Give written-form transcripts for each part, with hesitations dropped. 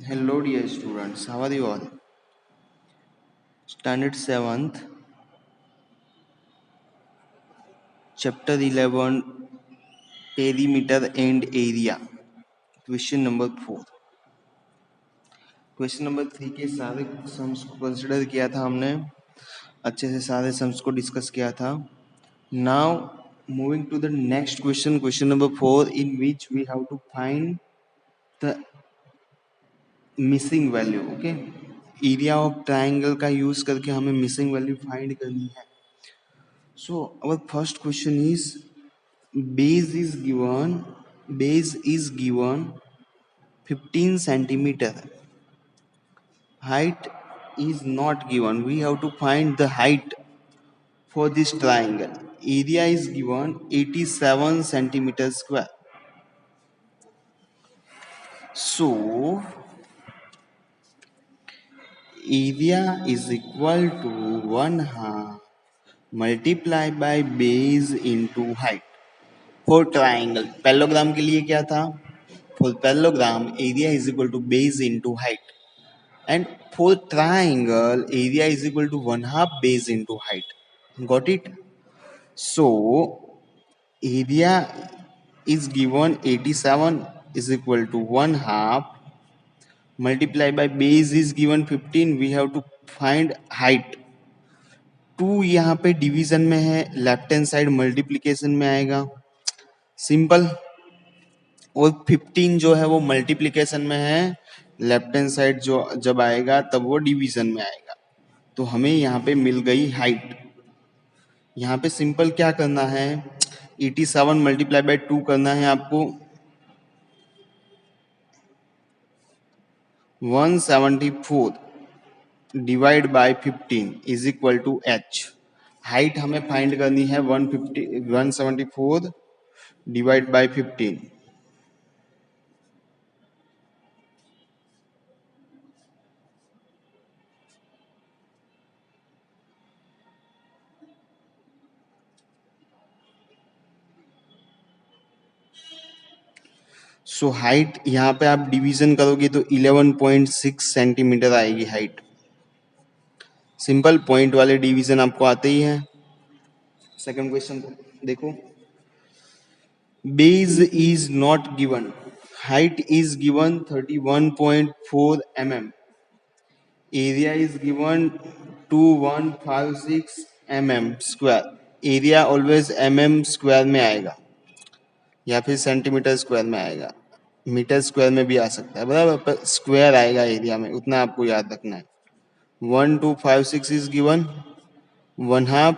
Hello, dear students. How are you all? Standard 7th, Chapter 11, Perimeter and Area. Question number 4. Question number 3 के सारे sums को consider किया था हमने, अच्छे से सारे सम्स को डिस्कस किया था. Now moving to the next question, question number 4, in which we have to find the missing value. Okay, area of triangle का यूज करके हमें मिसिंग वैल्यू फाइंड करनी है. So our first question is base is given 15 centimeter. Height is not given. We have to find the height for this triangle. Area is given 87 centimeters square. So area is equal to 1/2 multiplied by base into height. For triangle parallelogram के लिए क्या था? For parallelogram area is equal to base into height, and for triangle area is equal to 1/2 base into height. Got it? So area is given 87 is equal to 1/2 multiplied by base is given 15. We have to find height. 2 यहाँ पे division में है, left hand side multiplication में आएगा, simple. और 15 जो है वो मल्टीप्लिकेशन में है, लेफ्ट हैंड साइड जो जब आएगा तब वो डिवीजन में आएगा. तो हमें यहाँ पे मिल गई हाइट. यहाँ पे सिंपल क्या करना है, 87 मल्टीप्लाई बाय 2 करना है आपको, 174 divide by 15 is equal to h. Height हमें फाइंड करनी है 174 डिवाइड बाय 15. सो हाइट यहाँ पे आप डिवीजन करोगे तो 11.6 सेंटीमीटर आएगी हाइट. सिंपल, पॉइंट वाले डिवीजन आपको आते ही हैं. सेकंड क्वेश्चन को देखो. Base is not given, height is given 31.4 mm, area is given 2156 mm square. Area always mm square में आएगा या फिर सेंटीमीटर स्क्वायर में आएगा, मीटर स्क्वायर में भी आ सकता है, बराबर, पर स्क्वायर आएगा एरिया में, उतना आपको याद रखना है. 1256 is given, 1/2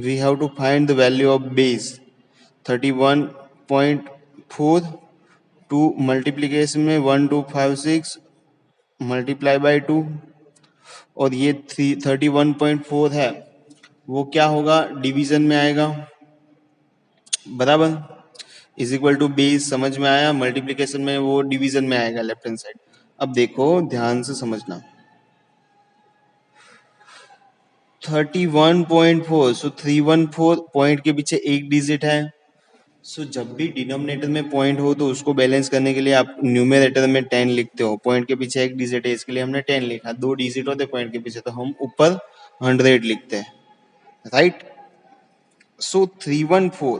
we have to find the value of base 31.4. 2 multiplication में 1256 मल्टीप्लाई बाय 2, और ये 31.4 है वो क्या होगा, डिवीजन में आएगा, बराबर, इज इक्वल टू बेस. समझ में आया? मल्टीप्लीकेशन में वो डिवीजन में आएगा लेफ्ट हैंड साइड. अब देखो ध्यान से समझना, 31.4, सो 314 पॉइंट के पीछे एक डिजिट है. सो जब भी डिनोमिनेटर में पॉइंट हो तो उसको बैलेंस करने के लिए आप न्यूमरेटर में 10 लिखते हो. पॉइंट के पीछे एक डिजिट है, इसके लिए हमने 10 लिखा. 2 डिजिट होते पॉइंट के पीछे तो हम ऊपर 100 लिखते हैं, राइट. सो 314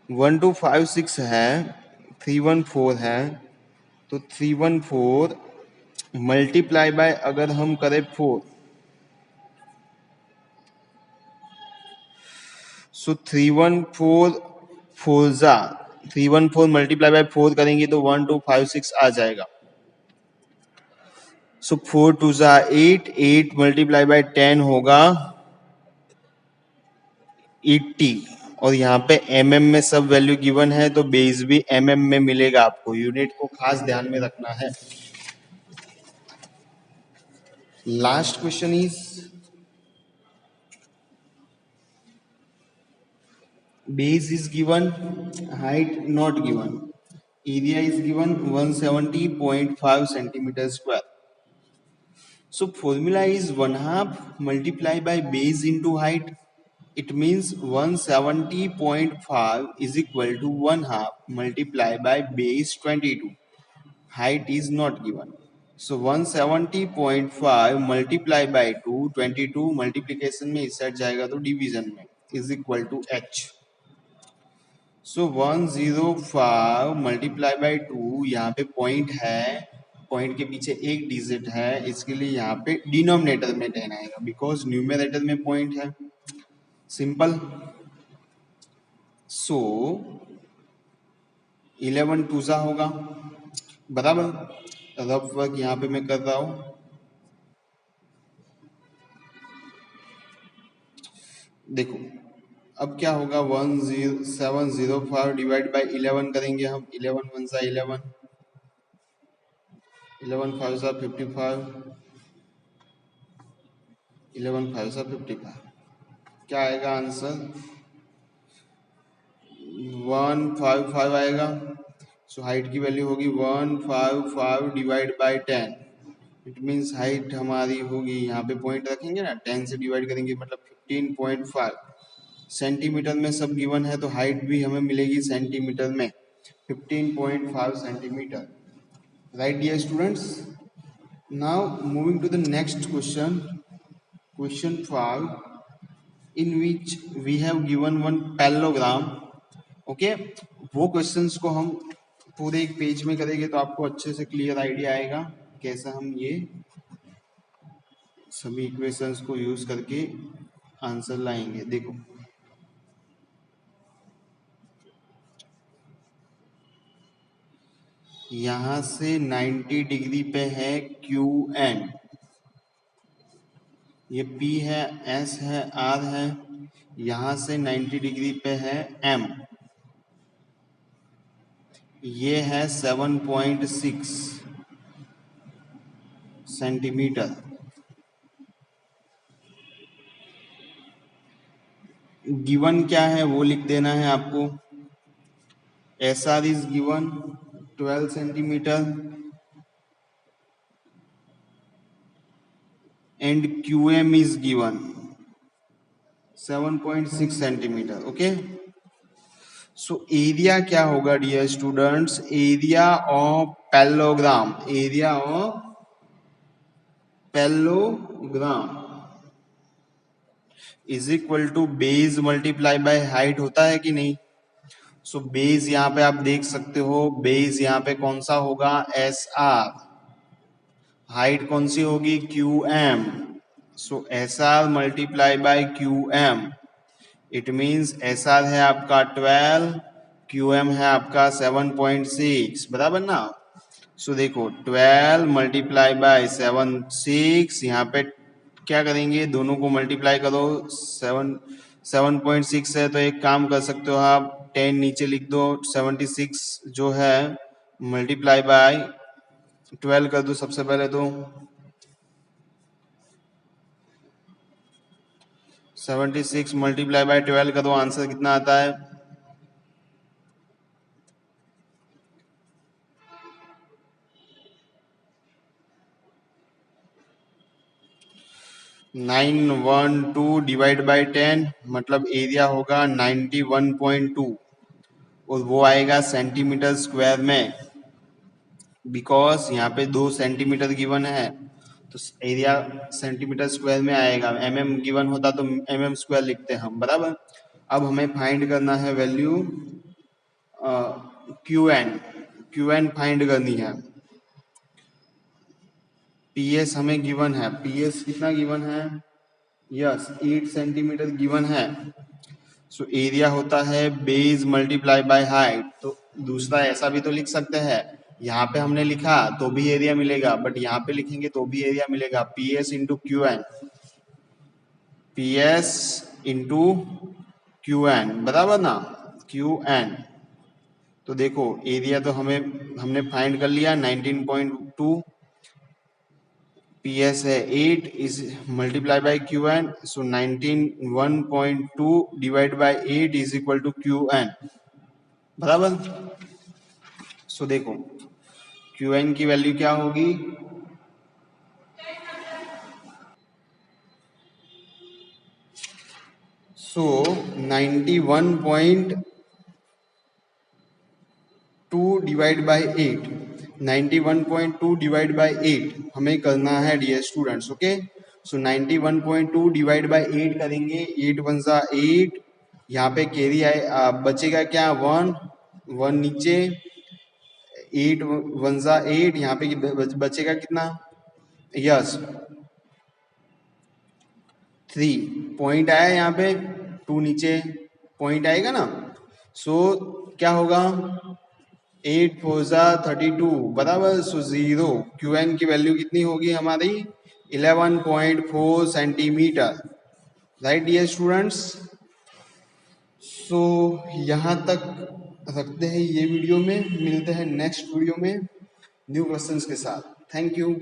1256 है, 314 है, तो 314 मल्टीप्लाई बाय अगर हम करें 4, सो 314 मल्टीप्लाई बाय 4 करेंगे तो 1256 आ जाएगा. सो 4 2 जा 8 मल्टीप्लाई बाय 10 होगा 80, और यहाँ पे mm में सब वैल्यू गिवन है तो बेस भी mm में मिलेगा आपको. यूनिट को खास ध्यान में रखना है. Last question is base is given, height not given, area is given 170.5 centimeter square. So formula is 1/2 multiplied by base into height. It means 170.5 is equal to 1/2 multiplied by base 22. Height is not given. So 170.5 multiply by 2, 22 multiplication में इस side जाएगा तो division में, is equal to h. So 105 multiply by 2, यहाँ पे point है, point के पीछे एक डिजिट है, इसके लिए यहाँ पे डिनोमिनेटर में 10 आएगा बिकॉज न्यूमरेटर में पॉइंट है। सिंपल। सो 11 टूजा होगा, बराबर। रफ वर्क यहाँ पे मैं कर रहा हूं। देखो अब क्या होगा, 1705 डिवाइड बाई 11 करेंगे हम। 11 वन सा 11, 11 फाइव सा 55, 11 फाइव सा 55। क्या आएगा आंसर, 155 आएगा। सो हाइट की वैल्यू होगी 155 divide by 10। It means height हमारी होगी, यहाँ पे पॉइंट रखेंगे ना, 10 से डिवाइड करेंगे मतलब 15.5 सेंटीमीटर में सब गिवन है, तो हाइट भी हमें मिलेगी सेंटीमीटर में, 15.5 centimetre. Right dear students. Now moving to the next question, question 5, in which we have given one parallelogram. Okay, वो क्वेश्चंस को हम पूरे एक पेज में करेंगे तो आपको अच्छे से क्लियर आइडिया आएगा कैसे हम ये सभी इक्वेशंस को यूज करके आंसर लाएंगे। देखो यहां से 90 डिग्री पे है क्यू एन, ये P है, S है, R है, यहां से 90 डिग्री पे है M, ये है 7.6 सेंटीमीटर। गिवन क्या है वो लिख देना है आपको। SR is given 12 centimetre and QM is given 7.6 centimetre. Okay, so area क्या होगा dear students, area of parallelogram, area of parallelogram is equal to base multiply by height होता है कि नहीं। सो बेस यहाँ पे आप देख सकते हो, बेस यहाँ पे कौन सा होगा, SR, हाइट कौन सी होगी, QM। So SR multiply by QM, it means SR है आपका 12, QM है आपका 7.6, बराबर ना। सो देखो 12 मल्टीप्लाई बाय 7.6, यहाँ पे क्या करेंगे, दोनों को मल्टीप्लाई करो, 7.6 है तो एक काम कर सकते हो आप, 10 नीचे लिख दो, 76 जो है मल्टीप्लाई बाय 12 कर दो सबसे पहले तो, 76 मल्टीप्लाई बाय 12 का तो आंसर कितना आता है, 912 डिवाइड बाय 10, मतलब एरिया होगा 91.2 और वो आएगा सेंटीमीटर स्क्वायर में, बिकॉज यहाँ पे 2 सेंटीमीटर गिवन है तो एरिया सेंटीमीटर स्क्वायर में आएगा। mm गिवन होता तो mm स्क्वायर लिखते हम, बराबर। अब हमें फाइंड करना है वैल्यू क्यू एन फाइंड करनी है। PS हमें गिवन है, PS कितना गिवन है, यस 8 सेंटीमीटर गिवन है। सो एरिया होता है बेस मल्टीप्लाई बाय हाइट, तो दूसरा ऐसा भी तो लिख सकते हैं, यहाँ पे हमने लिखा तो भी एरिया मिलेगा, बट यहाँ पे लिखेंगे तो भी एरिया मिलेगा, PS into Q N, PS into Q N, बराबर ना, क्यू एन। तो देखो एरिया तो हमने फाइंड कर लिया 19.2, PS है 8 is multiply by Q N, so 191.2 divide by 8 is equal to Q N, बराबर। सो देखो क्यू एन की वैल्यू क्या होगी, so 91.2 divide by 8, 91.2 divide by 8 हमें करना है dear students. Okay, so 91.2 divide by 8 करेंगे, 8 वन ज़ा 8, यहाँ पे कैरी आए बचेगा क्या 1, 1 नीचे, 8 वन ज़ा 8, यहाँ पे बचेगा कितना, यस 3, पॉइंट आया यहाँ पे, 2 नीचे पॉइंट आएगा ना। सो क्या होगा, 8 4 ज़ा 32 बराबर, सो 0, क्यू एन की वैल्यू कितनी होगी हमारी 11.4 सेंटीमीटर। राइट डियर स्टूडेंट्स, सो यहाँ तक रखते हैं ये वीडियो में, मिलते हैं नेक्स्ट वीडियो में न्यू क्वेश्चंस के साथ। Thank you.